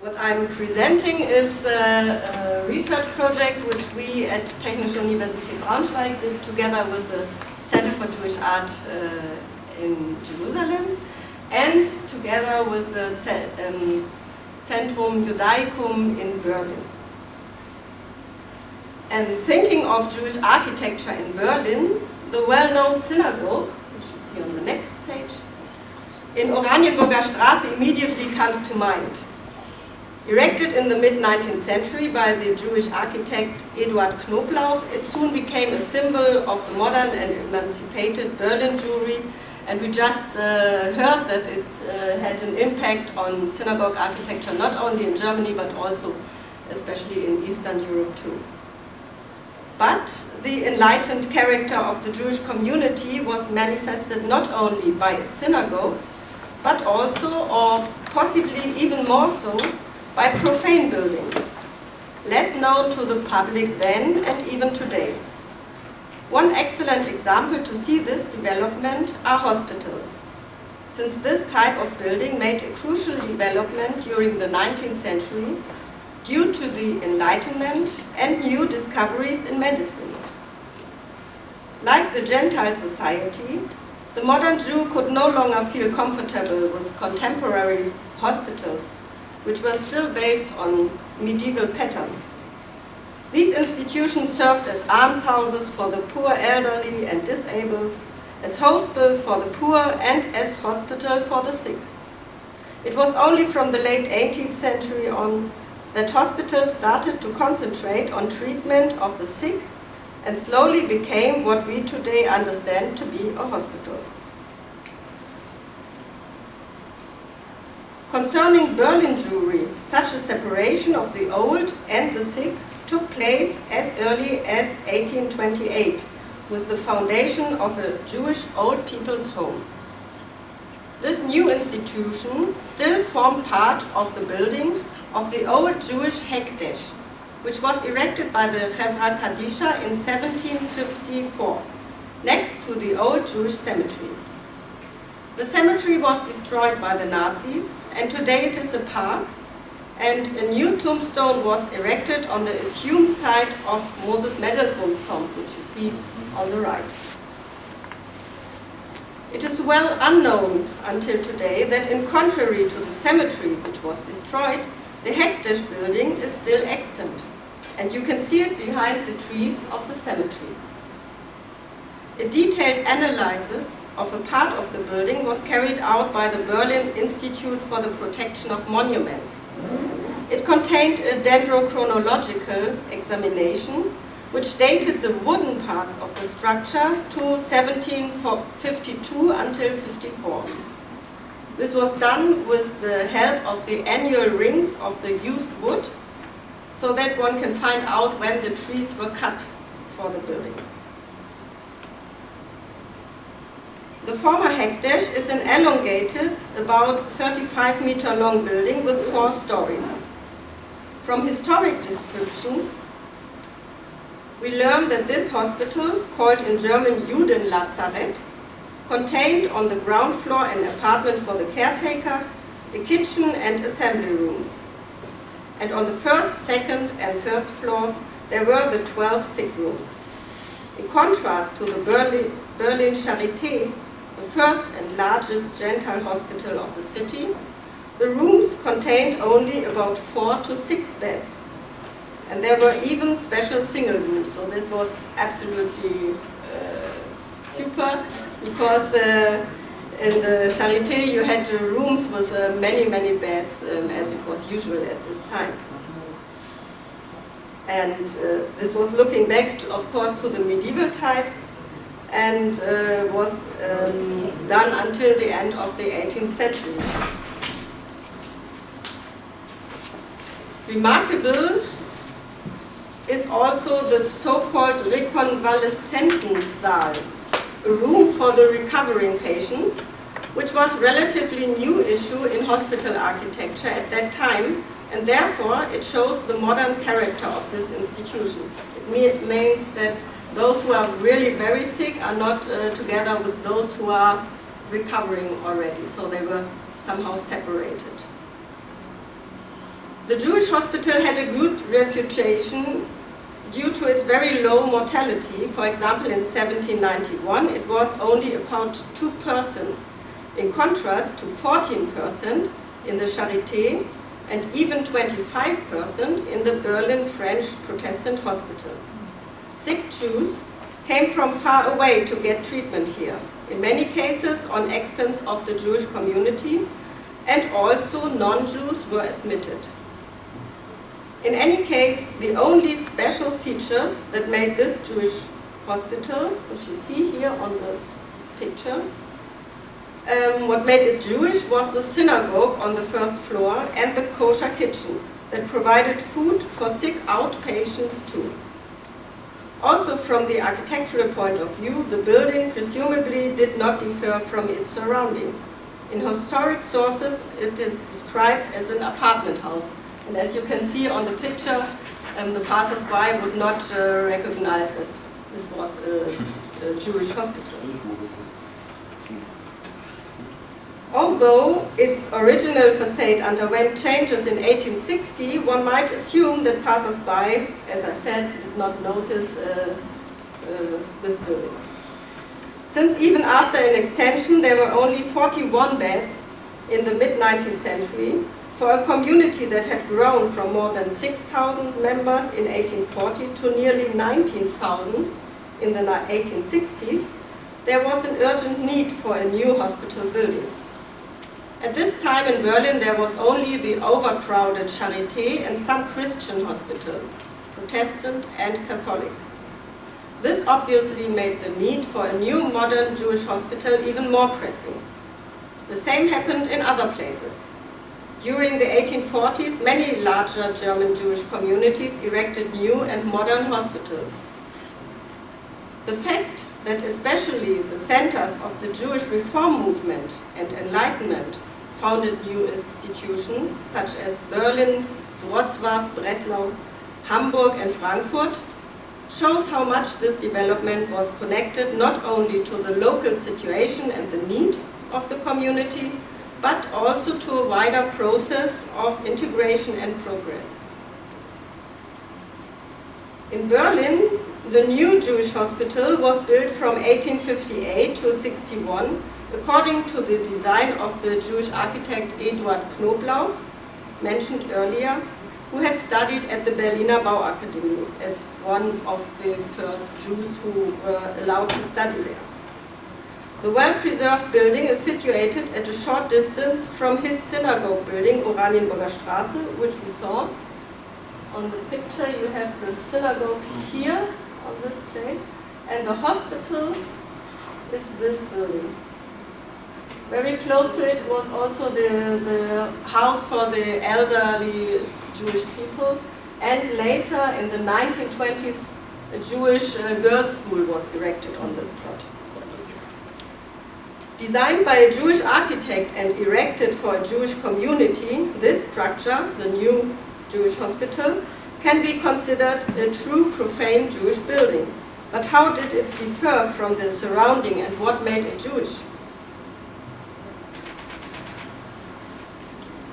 What I'm presenting is a research project which we at Technische Universität Braunschweig did together with the Center for Jewish Art in Jerusalem and together with the Centrum Judaicum in Berlin. And thinking of Jewish architecture in Berlin, the well-known synagogue, which you see on the next page, in Oranienburger Straße immediately comes to mind. Erected in the mid-19th century by the Jewish architect Eduard Knoblauch, it soon became a symbol of the modern and emancipated Berlin Jewry, and we just heard that it had an impact on synagogue architecture not only in Germany but also especially in Eastern Europe too. But the enlightened character of the Jewish community was manifested not only by its synagogues, but also, or possibly even more so, by profane buildings, less known to the public then and even today. One excellent example to see this development are hospitals, since this type of building made a crucial development during the 19th century due to the Enlightenment and new discoveries in medicine. Like the Gentile society, the modern Jew could no longer feel comfortable with contemporary hospitals, which were still based on medieval patterns. These institutions served as almshouses for the poor, elderly and disabled, as hostel for the poor and as hospital for the sick. It was only from the late 18th century on that hospitals started to concentrate on treatment of the sick and slowly became what we today understand to be a hospital. Concerning Berlin Jewry, such a separation of the old and the sick took place as early as 1828 with the foundation of a Jewish old people's home. This new institution still formed part of the building of the old Jewish Hekdesh, which was erected by the Chevra Kadisha in 1754, next to the old Jewish cemetery. The cemetery was destroyed by the Nazis, and today it is a park, and a new tombstone was erected on the assumed site of Moses Mendelssohn's tomb, which you see on the right. It is well unknown until today that in contrary to the cemetery, which was destroyed, the Hekdesh building is still extant, and you can see it behind the trees of the cemeteries. A detailed analysis of a part of the building was carried out by the Berlin Institute for the Protection of Monuments. It contained a dendrochronological examination which dated the wooden parts of the structure to 1752 until 54. This was done with the help of the annual rings of the used wood, so that one can find out when the trees were cut for the building. The former Hekdesh is an elongated, about 35-meter long building with 4 stories. From historic descriptions, we learn that this hospital, called in German Judenlazarett, contained on the ground floor an apartment for the caretaker, a kitchen and assembly rooms. And on the first, second and third floors there were the 12 sick rooms. In contrast to the Berlin Charité, the first and largest Gentile hospital of the city, the rooms contained only about 4 to 6 beds. And there were even special single rooms, so that was absolutely super, because in the Charité you had rooms with many beds, as it was usual at this time. And this was looking back, of course, to the medieval type, and was done until the end of the 18th century. Remarkable is also the so-called Rekonvaleszentensaal, a room for the recovering patients, which was relatively new issue in hospital architecture at that time, and therefore it shows the modern character of this institution. It means that those who are really very sick are not together with those who are recovering already, so they were somehow separated. The Jewish hospital had a good reputation due to its very low mortality. For example, in 1791, it was only about 2%, in contrast to 14% in the Charité and even 25% in the Berlin French Protestant hospital. Sick Jews came from far away to get treatment here, in many cases on expense of the Jewish community, and also non-Jews were admitted. In any case, the only special features that made this Jewish hospital, which you see here on this picture, what made it Jewish was the synagogue on the first floor and the kosher kitchen that provided food for sick outpatients too. Also from the architectural point of view, the building presumably did not differ from its surrounding. In historic sources, it is described as an apartment house. And as you can see on the picture, the passers-by would not recognize that this was a Jewish hospital. Although its original facade underwent changes in 1860, one might assume that passers-by, as I said, did not notice this building. Since even after an extension, there were only 41 beds in the mid-19th century, for a community that had grown from more than 6,000 members in 1840 to nearly 19,000 in the 1860s, there was an urgent need for a new hospital building. At this time in Berlin, there was only the overcrowded Charité and some Christian hospitals, Protestant and Catholic. This obviously made the need for a new modern Jewish hospital even more pressing. The same happened in other places. During the 1840s, many larger German Jewish communities erected new and modern hospitals. The fact that especially the centers of the Jewish reform movement and Enlightenment founded new institutions such as Berlin, Wrocław, Breslau, Hamburg and Frankfurt shows how much this development was connected not only to the local situation and the need of the community, but also to a wider process of integration and progress. In Berlin, the new Jewish hospital was built from 1858 to 61 according to the design of the Jewish architect Eduard Knoblauch, mentioned earlier, who had studied at the Berliner Bauakademie as one of the first Jews who were allowed to study there. The well-preserved building is situated at a short distance from his synagogue building, Oranienburger Straße, which we saw. On the picture you have the synagogue here on this place, and the hospital is this building. Very close to it was also the house for the elderly Jewish people, and later in the 1920s a Jewish girls' school was erected on this plot. Designed by a Jewish architect and erected for a Jewish community, this structure, the new Jewish hospital, can be considered a true profane Jewish building. But how did it differ from the surrounding and what made it Jewish?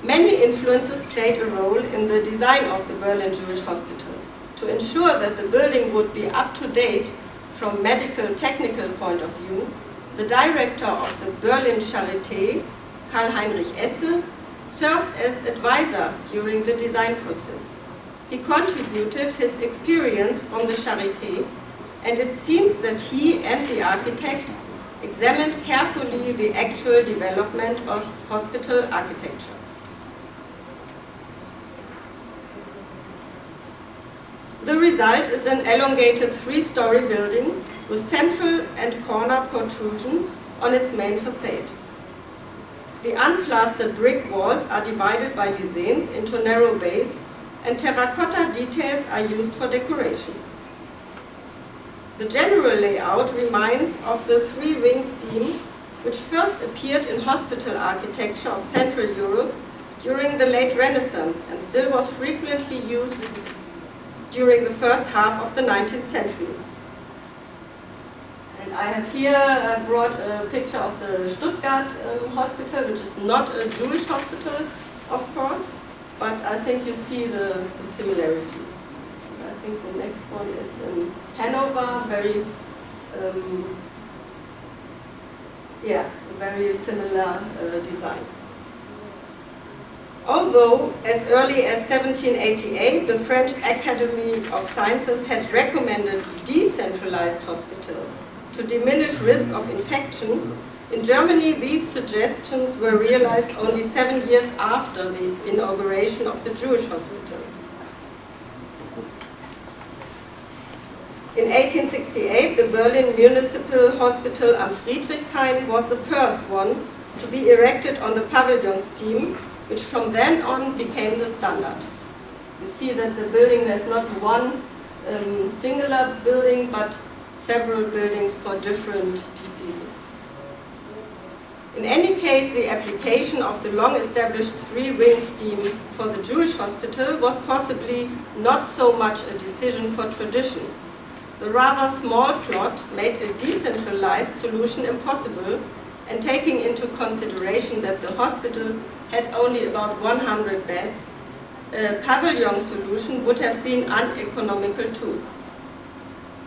Many influences played a role in the design of the Berlin Jewish Hospital. To ensure that the building would be up to date from medical technical point of view, the director of the Berlin Charité, Karl-Heinrich Esse, served as advisor during the design process. He contributed his experience from the Charité, and it seems that he and the architect examined carefully the actual development of hospital architecture. The result is an elongated three-story building with central and corner protrusions on its main facade. The unplastered brick walls are divided by lizards into narrow bays, and terracotta details are used for decoration. The general layout reminds of the three-ring scheme which first appeared in hospital architecture of Central Europe during the late Renaissance and still was frequently used during the first half of the 19th century. And I have here brought a picture of the Stuttgart hospital, which is not a Jewish hospital, of course. but I think you see the similarity. I think the next one is in Hanover, very similar design. Although, as early as 1788, the French Academy of Sciences had recommended decentralized hospitals to diminish risk of infection, in Germany these suggestions were realized only 7 years after the inauguration of the Jewish hospital. In 1868, the Berlin Municipal Hospital am Friedrichshain was the first one to be erected on the pavilion scheme, which from then on became the standard. You see that the building, there's not one singular building, but several buildings for different diseases. In any case, the application of the long-established three-wing scheme for the Jewish hospital was possibly not so much a decision for tradition. The rather small plot made a decentralized solution impossible, and taking into consideration that the hospital had only about 100 beds, a pavilion solution would have been uneconomical too.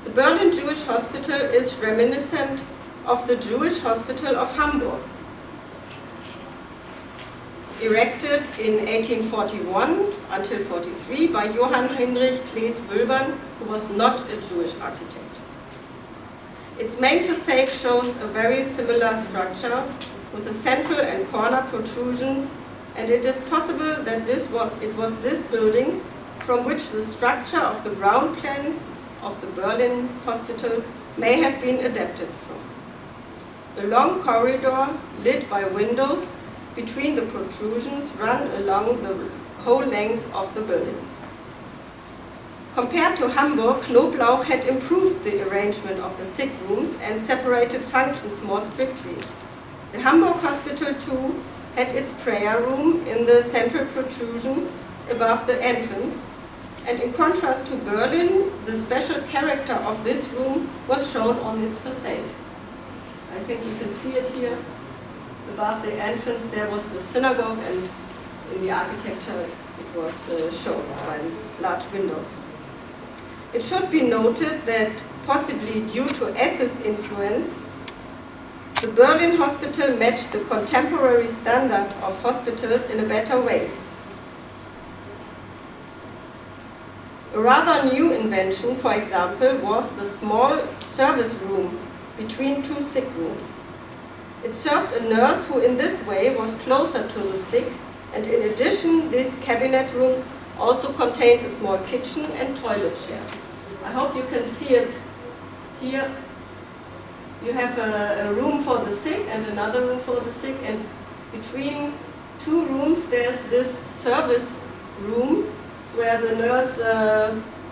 The Berlin Jewish Hospital is reminiscent of the Jewish Hospital of Hamburg, erected in 1841 until 43 by Johann Heinrich Claes-Wülbern, who was not a Jewish architect. Its main facade shows a very similar structure with the central and corner protrusions, and it is possible that it was this building from which the structure of the ground plan of the Berlin hospital may have been adapted from. The long corridor, lit by windows between the protrusions, ran along the whole length of the building. Compared to Hamburg, Knoblauch had improved the arrangement of the sick rooms and separated functions more strictly. The Hamburg hospital, too, had its prayer room in the central protrusion above the entrance, and in contrast to Berlin, the special character of this room was shown on its facade. I think you can see it here. Above the entrance there was the synagogue, and in the architecture it was shown by these large windows. It should be noted that, possibly due to Esse's influence, the Berlin hospital matched the contemporary standard of hospitals in a better way. A rather new invention, for example, was the small service room between two sick rooms. It served a nurse who in this way was closer to the sick, and in addition, these cabinet rooms also contained a small kitchen and toilet chairs. I hope you can see it here. You have a room for the sick and another room for the sick, and between two rooms there's this service room where the nurse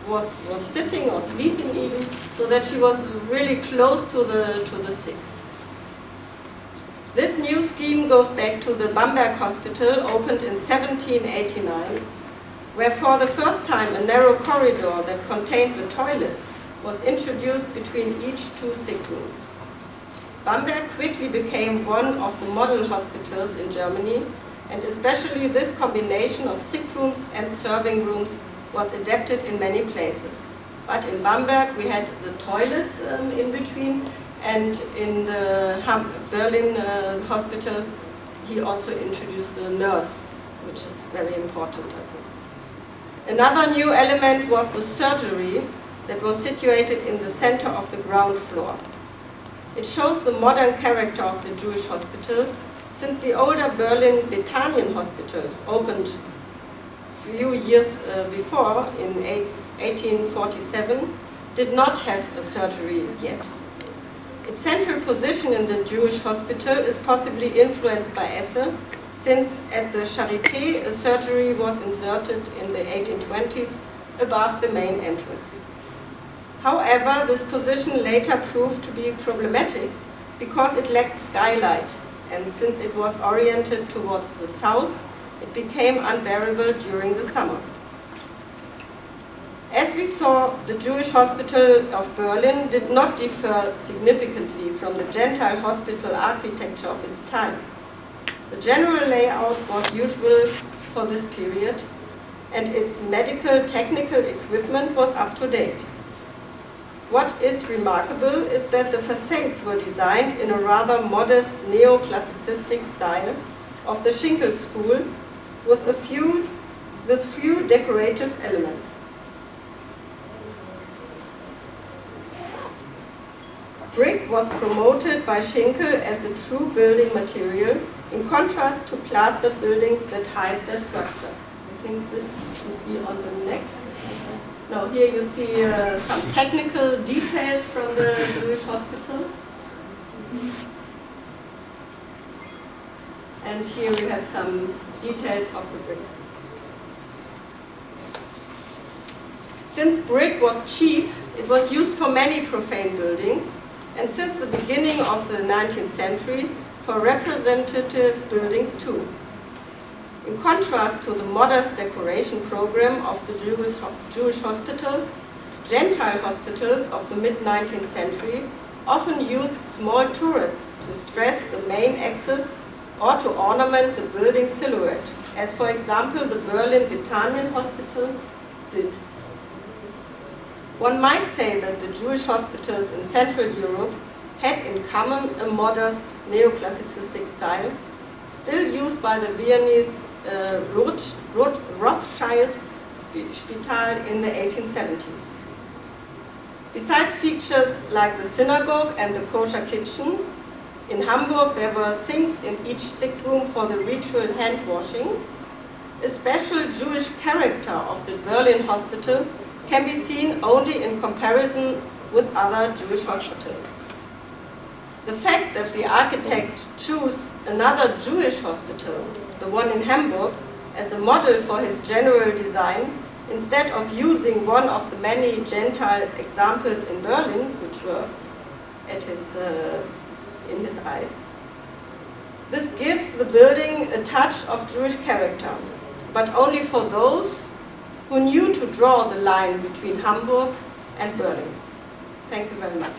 was sitting or sleeping even, so that she was really close to the sick. This new scheme goes back to the Bamberg Hospital, opened in 1789, where for the first time a narrow corridor that contained the toilets was introduced between each two sick rooms. Bamberg quickly became one of the model hospitals in Germany, and especially this combination of sick rooms and serving rooms was adapted in many places. But in Bamberg we had the toilets in between, and in the Berlin hospital he also introduced the nurse, which is very important, I think. Another new element was the surgery that was situated in the center of the ground floor. It shows the modern character of the Jewish hospital, since the older Berlin Bethanien Hospital, opened a few years before, in 1847, did not have a surgery yet. Its central position in the Jewish hospital is possibly influenced by Esse, since at the Charité a surgery was inserted in the 1820s above the main entrance. However, this position later proved to be problematic because it lacked skylight, and since it was oriented towards the south, it became unbearable during the summer. As we saw, the Jewish hospital of Berlin did not differ significantly from the Gentile hospital architecture of its time. The general layout was usual for this period, and its medical technical equipment was up to date. What is remarkable is that the facades were designed in a rather modest neoclassicistic style of the Schinkel school with few decorative elements. Brick was promoted by Schinkel as a true building material, in contrast to plastered buildings that hide their structure. I think this should be on the next. Now here you see some technical details from the Jewish hospital. And here we have some details of the brick. Since brick was cheap, it was used for many profane buildings, and since the beginning of the 19th century, for representative buildings too. In contrast to the modest decoration program of the Jewish hospital, Gentile hospitals of the mid-19th century often used small turrets to stress the main axis or to ornament the building silhouette, as for example the Berlin Bethanien Hospital did. One might say that the Jewish hospitals in Central Europe had in common a modest neoclassicistic style, still used by the Viennese Rothschild Spital in the 1870s. Besides features like the synagogue and the kosher kitchen, in Hamburg there were sinks in each sick room for the ritual hand washing. A special Jewish character of the Berlin hospital can be seen only in comparison with other Jewish hospitals. The fact that the architect chose another Jewish hospital, the one in Hamburg, as a model for his general design, instead of using one of the many Gentile examples in Berlin, which were at in his eyes, this gives the building a touch of Jewish character, but only for those who knew to draw the line between Hamburg and Berlin. Thank you very much.